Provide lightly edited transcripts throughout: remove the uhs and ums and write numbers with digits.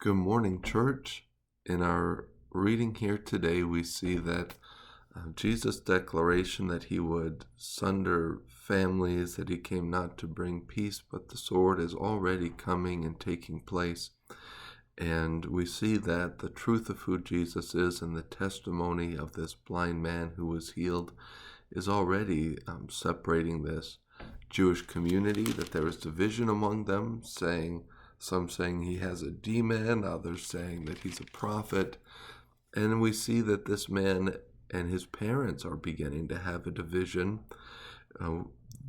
Good morning, church. In our reading here today, we see that Jesus' declaration that he would sunder families, that he came not to bring peace, but the sword, is already coming and taking place. And we see that the truth of who Jesus is and the testimony of this blind man who was healed is already separating this Jewish community, that there is division among them, some saying he has a demon, others saying that he's a prophet. And we see that this man and his parents are beginning to have a division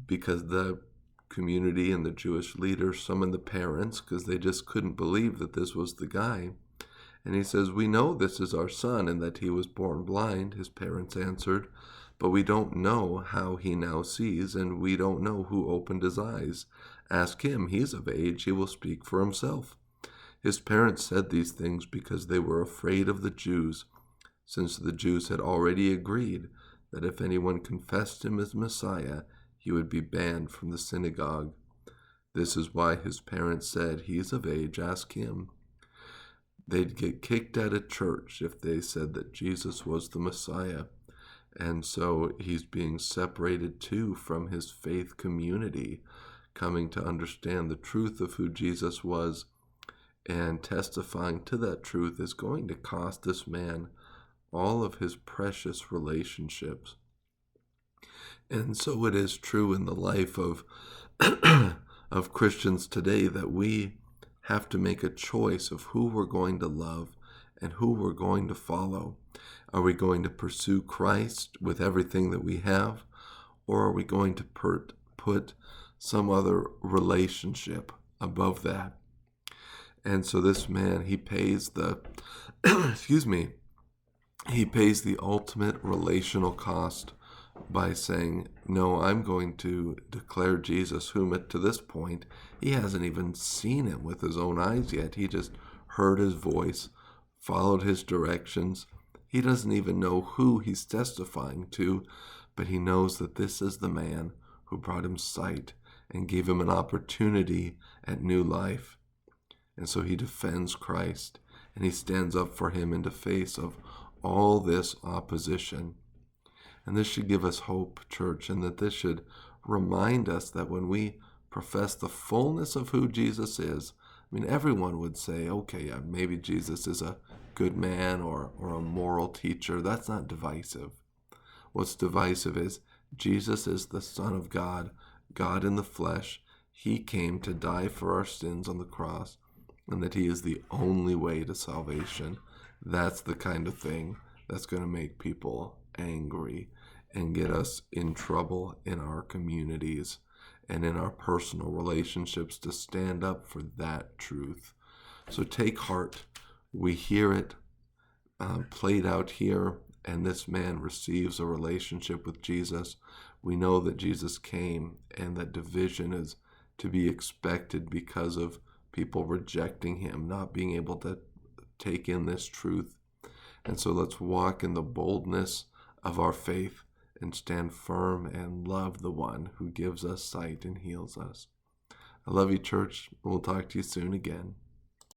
because the community and the Jewish leaders summoned the parents because they just couldn't believe that this was the guy. And he says, "We know this is our son and that he was born blind," his parents answered, "but we don't know how he now sees, and we don't know who opened his eyes. Ask him, he's of age, he will speak for himself." His parents said these things because they were afraid of the Jews, since the Jews had already agreed that if anyone confessed him as Messiah, he would be banned from the synagogue. This is why his parents said, "He's of age, ask him." They'd get kicked out of church if they said that Jesus was the Messiah. And so he's being separated too from his faith community, coming to understand the truth of who Jesus was, and testifying to that truth is going to cost this man all of his precious relationships. And so it is true in the life of of Christians today that we have to make a choice of who we're going to love and who we're going to follow. Are we going to pursue Christ with everything that we have, or are we going to put some other relationship above that? And so this man, he pays the he pays the ultimate relational cost by saying, "No, I'm going to declare Jesus," whom to this point, he hasn't even seen him with his own eyes yet. He just heard his voice, followed his directions. He doesn't even know who he's testifying to, but he knows that this is the man who brought him sight and gave him an opportunity at new life. And so he defends Christ, and he stands up for him in the face of all this opposition. And this should give us hope, church, and that this should remind us that when we profess the fullness of who Jesus is, everyone would say, okay, maybe Jesus is a good man or a moral teacher. That's not divisive. What's divisive is Jesus is the Son of God, God in the flesh. He came to die for our sins on the cross, and that he is the only way to salvation. That's the kind of thing that's going to make people angry and get us in trouble in our communities and in our personal relationships, to stand up for that truth. So take heart. We hear it played out here, and this man receives a relationship with Jesus. We know that Jesus came and that division is to be expected because of people rejecting him, not being able to take in this truth. And so let's walk in the boldness of our faith and stand firm and love the one who gives us sight and heals us. I love you, church. We'll talk to you soon again.